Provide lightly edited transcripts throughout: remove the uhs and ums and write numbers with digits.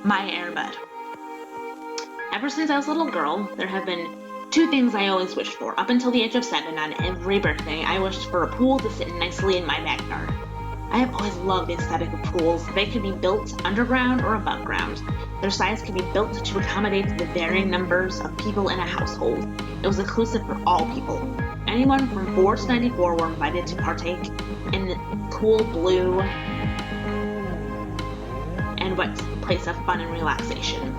My AirBud. Ever since I was a little girl, there have been two things I always wished for. Up until the age of 7, on every birthday, I wished for a pool to sit nicely in my backyard. I have always loved the aesthetic of pools. They could be built underground or above ground. Their size could be built to accommodate the varying numbers of people in a household. It was inclusive for all people. Anyone from 4 to 94 were invited to partake in the cool blue and wet place of fun and relaxation.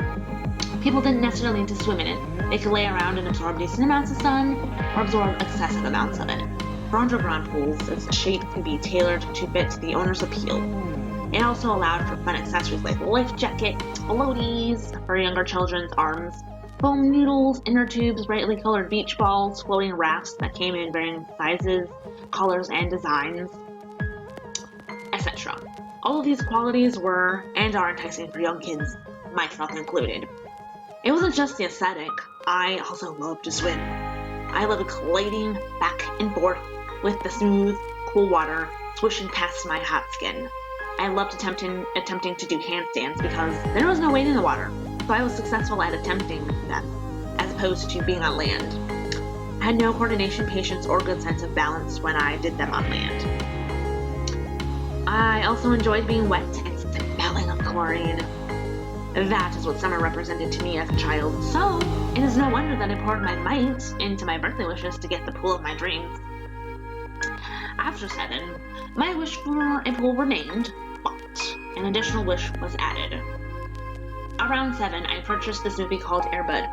People didn't necessarily need to swim in it. They could lay around and absorb decent amounts of sun or absorb excessive amounts of it. For underground pools, its shape could be tailored to fit the owner's appeal. It also allowed for fun accessories like life jacket, floaties for younger children's arms, foam noodles, inner tubes, brightly colored beach balls, floating rafts that came in varying sizes, colors, and designs, etc. All of these qualities were and are enticing for young kids, myself included. It wasn't just the aesthetic, I also loved to swim. I loved gliding back and forth with the smooth, cool water swishing past my hot skin. I loved attempting to do handstands because there was no weight in the water, so I was successful at attempting them, as opposed to being on land. I had no coordination, patience, or good sense of balance when I did them on land. I also enjoyed being wet and smelling of chlorine. That is what summer represented to me as a child, so it is no wonder that I poured my might into my birthday wishes to get the pool of my dreams. After 7, my wish for a pool remained, but an additional wish was added. Around 7, I purchased this movie called AirBud.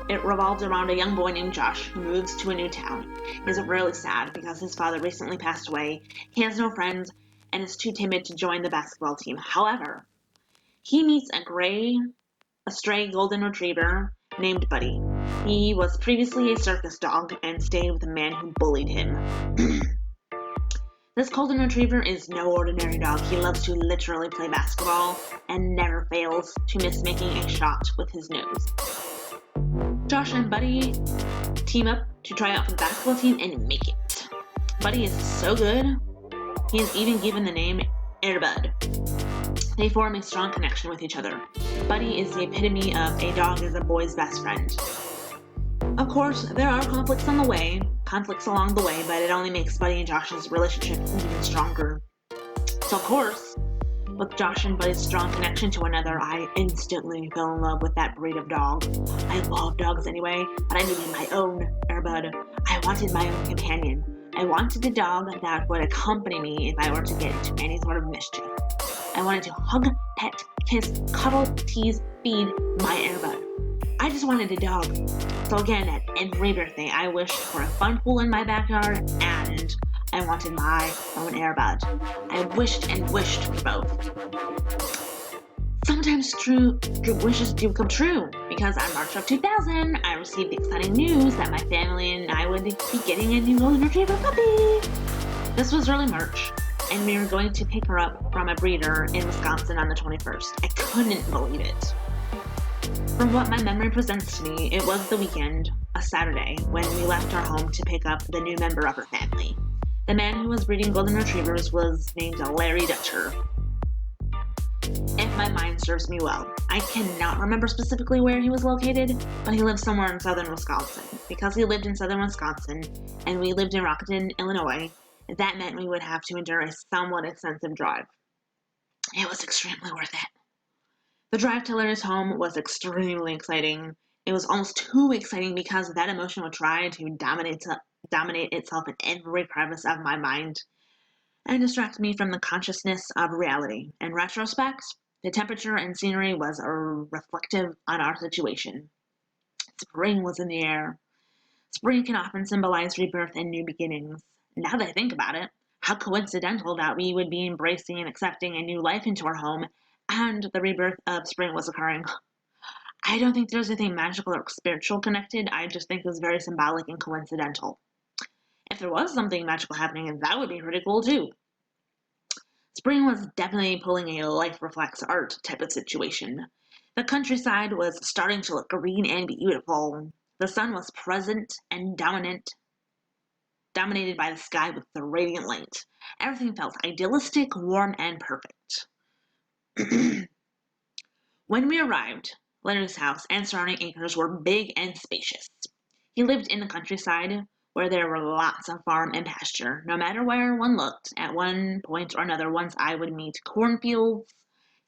It revolves around a young boy named Josh who moves to a new town. He is really sad because his father recently passed away, he has no friends, and is too timid to join the basketball team. However, he meets a stray golden retriever named Buddy. He was previously a circus dog and stayed with a man who bullied him. This golden retriever is no ordinary dog. He loves to literally play basketball and never fails to miss making a shot with his nose. Josh and Buddy team up to try out for the basketball team and make it. Buddy is so good, he is even given the name AirBud. They form a strong connection with each other. Buddy is the epitome of a dog is a boy's best friend. Of course, there are conflicts along the way, but it only makes Buddy and Josh's relationship even stronger. So of course, with Josh and Buddy's strong connection to one another, I instantly fell in love with that breed of dog. I love dogs anyway, but I needed my own AirBud. I wanted my own companion. I wanted a dog that would accompany me if I were to get into any sort of mischief. I wanted to hug, pet, kiss, cuddle, tease, feed my AirBud. I just wanted a dog. So again, at every birthday, I wished for a fun pool in my backyard, and I wanted my own AirBud. I wished and wished for both. Sometimes true wishes do come true, because on March of 2000, I received the exciting news that my family and I would be getting a new golden retriever puppy. This was early March, and we were going to pick her up from a breeder in Wisconsin on the 21st. I couldn't believe it. From what my memory presents to me, it was the weekend, a Saturday, when we left our home to pick up the new member of our family. The man who was breeding golden retrievers was named Larry Dutcher. If my mind serves me well, I cannot remember specifically where he was located, but he lived somewhere in southern Wisconsin. Because he lived in southern Wisconsin, and we lived in Rockton, Illinois, that meant we would have to endure a somewhat extensive drive. It was extremely worth it. The drive to Larry's home was extremely exciting. It was almost too exciting because that emotion would try to dominate itself in every crevice of my mind and distract me from the consciousness of reality. In retrospect, the temperature and scenery was reflective on our situation. Spring was in the air. Spring can often symbolize rebirth and new beginnings. Now that I think about it, how coincidental that we would be embracing and accepting a new life into our home and the rebirth of spring was occurring. I don't think there's anything magical or spiritual connected. I just think it was very symbolic and coincidental. If there was something magical happening, that would be pretty cool too. Spring was definitely pulling a life reflects art type of situation. The countryside was starting to look green and beautiful. The sun was present and dominated by the sky with the radiant light. Everything felt idealistic, warm, and perfect. When we arrived, Larry's house and surrounding acres were big and spacious. He lived in the countryside where there were lots of farm and pasture. No matter where one looked, at one point or another, one's eye would meet cornfields,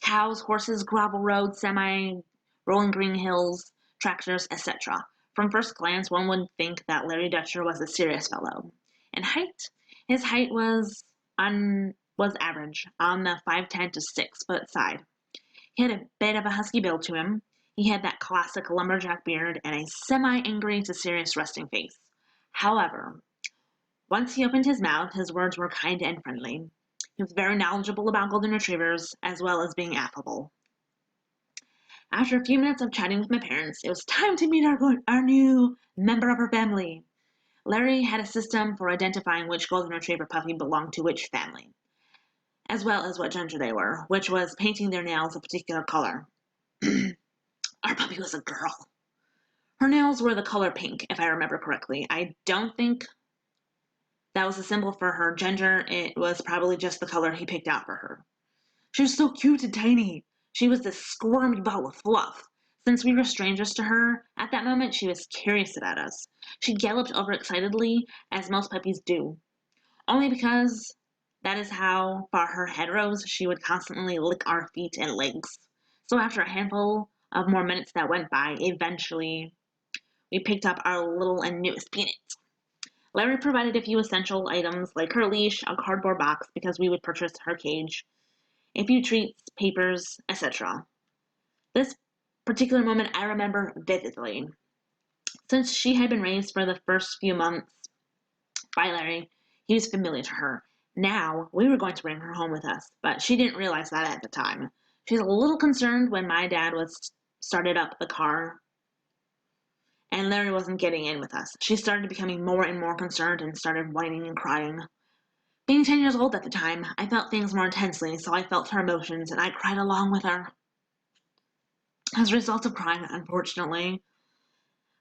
cows, horses, gravel roads, semi-rolling green hills, tractors, etc. From first glance, one would think that Larry Dutcher was a serious fellow. In height, his height was average, on the 5'10" to 6 foot side. He had a bit of a husky build to him. He had that classic lumberjack beard and a semi-angry to serious resting face. However, once he opened his mouth, his words were kind and friendly. He was very knowledgeable about golden retrievers, as well as being affable. After a few minutes of chatting with my parents, it was time to meet our new member of our family. Larry had a system for identifying which golden retriever puppy belonged to which family, as well as what gender they were, which was painting their nails a particular color. Our puppy was a girl. Her nails were the color pink, if I remember correctly. I don't think that was a symbol for her gender. It was probably just the color he picked out for her. She was so cute and tiny. She was this squirmy ball of fluff. Since we were strangers to her, at that moment she was curious about us. She galloped over excitedly, as most puppies do. Only because that is how far her head rose, she would constantly lick our feet and legs. So after a handful of more minutes that went by, eventually we picked up our little and newest Peanut. Larry provided a few essential items like her leash, a cardboard box because we would purchase her cage, a few treats, papers, etc. This particular moment I remember vividly. Since she had been raised for the first few months by Larry, he was familiar to her. Now, we were going to bring her home with us, but she didn't realize that at the time. She was a little concerned when my dad started up the car and Larry wasn't getting in with us. She started becoming more and more concerned and started whining and crying. Being 10 years old at the time, I felt things more intensely, so I felt her emotions and I cried along with her. As a result of crying, unfortunately,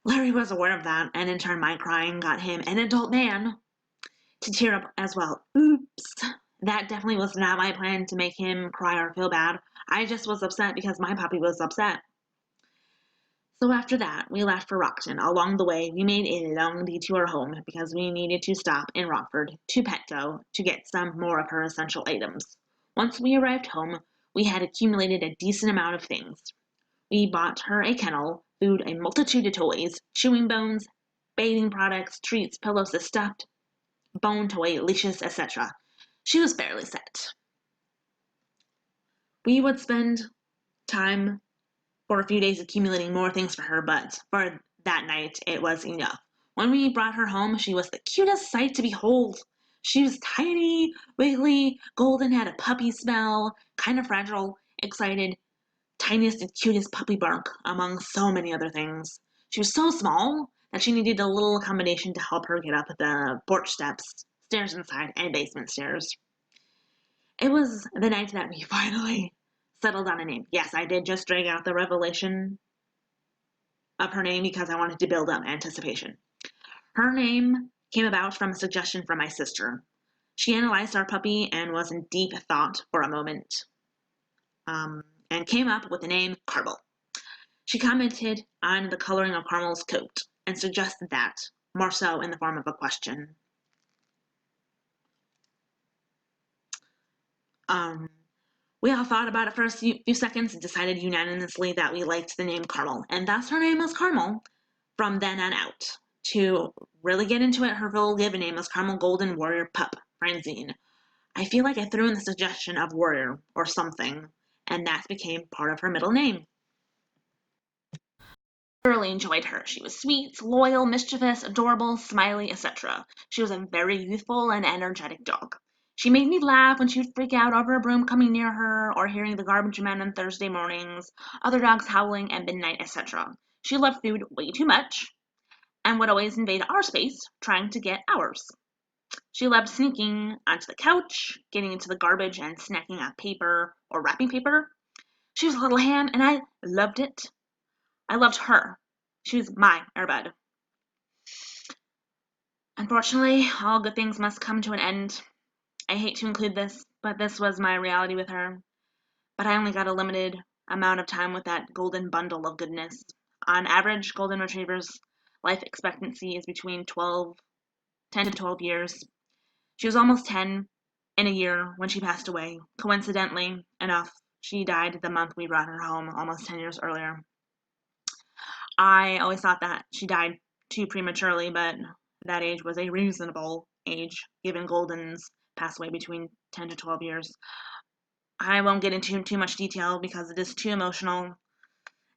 Larry was aware of that, and in turn my crying got him, an adult man, to tear up as well. Oops. That definitely was not my plan to make him cry or feel bad. I just was upset because my puppy was upset. So after that, we left for Rockton. Along the way, we made a long detour home because we needed to stop in Rockford to Petco to get some more of her essential items. Once we arrived home, we had accumulated a decent amount of things. We bought her a kennel, food, a multitude of toys, chewing bones, bathing products, treats, pillows, a stuffed bone toy, leashes, etc. She was fairly set. We would spend time for a few days accumulating more things for her, but for that night it was enough. When we brought her home, she was the cutest sight to behold. She was tiny, wiggly, golden, had a puppy smell, kind of fragile, excited, tiniest and cutest puppy bark, among so many other things. She was so small that she needed a little accommodation to help her get up the porch steps, stairs inside, and basement stairs. It was the night that we finally settled on a name. Yes, I did just drag out the revelation of her name because I wanted to build up anticipation. Her name came about from a suggestion from my sister. She analyzed our puppy and was in deep thought for a moment, and came up with the name Caramel. She commented on the coloring of Caramel's coat and suggested that, more so in the form of a question. We all thought about it for a few seconds and decided unanimously that we liked the name Caramel, and thus her name was Caramel from then on out. To really get into it, her full given name was Caramel Golden Warrior Pup Franzine. I feel like I threw in the suggestion of warrior or something, and that became part of her middle name. Thoroughly enjoyed her. She was sweet, loyal, mischievous, adorable, smiley, etc. She was a very youthful and energetic dog. She made me laugh when she would freak out over a broom coming near her or hearing the garbage man on Thursday mornings, other dogs howling at midnight, etc. She loved food way too much and would always invade our space, trying to get ours. She loved sneaking onto the couch, getting into the garbage and snacking on paper or wrapping paper. She was a little ham and I loved it. I loved her. She was my AirBud. Unfortunately, all good things must come to an end. I hate to include this, but this was my reality with her. But I only got a limited amount of time with that golden bundle of goodness. On average, golden retrievers' life expectancy is between 10 to 12 years. She was almost 10 in a year when she passed away. Coincidentally enough, she died the month we brought her home, almost 10 years earlier. I always thought that she died too prematurely, but that age was a reasonable age, given Goldens passed away between 10 to 12 years. I won't get into too much detail because it is too emotional,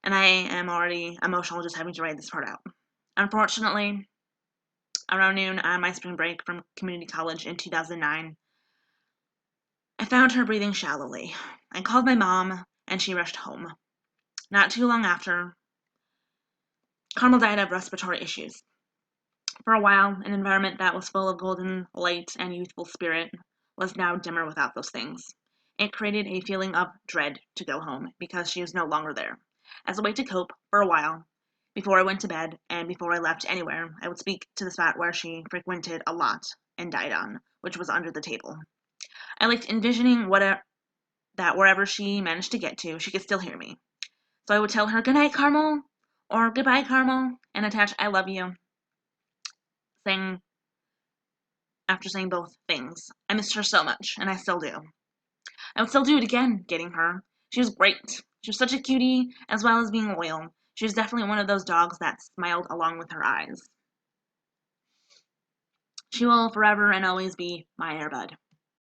and I am already emotional just having to write this part out. Unfortunately, around noon on my spring break from community college in 2009, I found her breathing shallowly. I called my mom, and she rushed home. Not too long after, Carmel died of respiratory issues. For a while, an environment that was full of golden light and youthful spirit was now dimmer without those things. It created a feeling of dread to go home because she was no longer there. As a way to cope, for a while, before I went to bed and before I left anywhere, I would speak to the spot where she frequented a lot and died on, which was under the table. I liked envisioning that wherever she managed to get to, she could still hear me. So I would tell her, "Good night, Carmel," or "Goodbye, Carmel," and attach "I love you," saying after saying both things. I missed her so much, and I still do. I would still do it again, getting her. She was great. She was such a cutie, as well as being loyal. She was definitely one of those dogs that smiled along with her eyes. She will forever and always be my AirBud.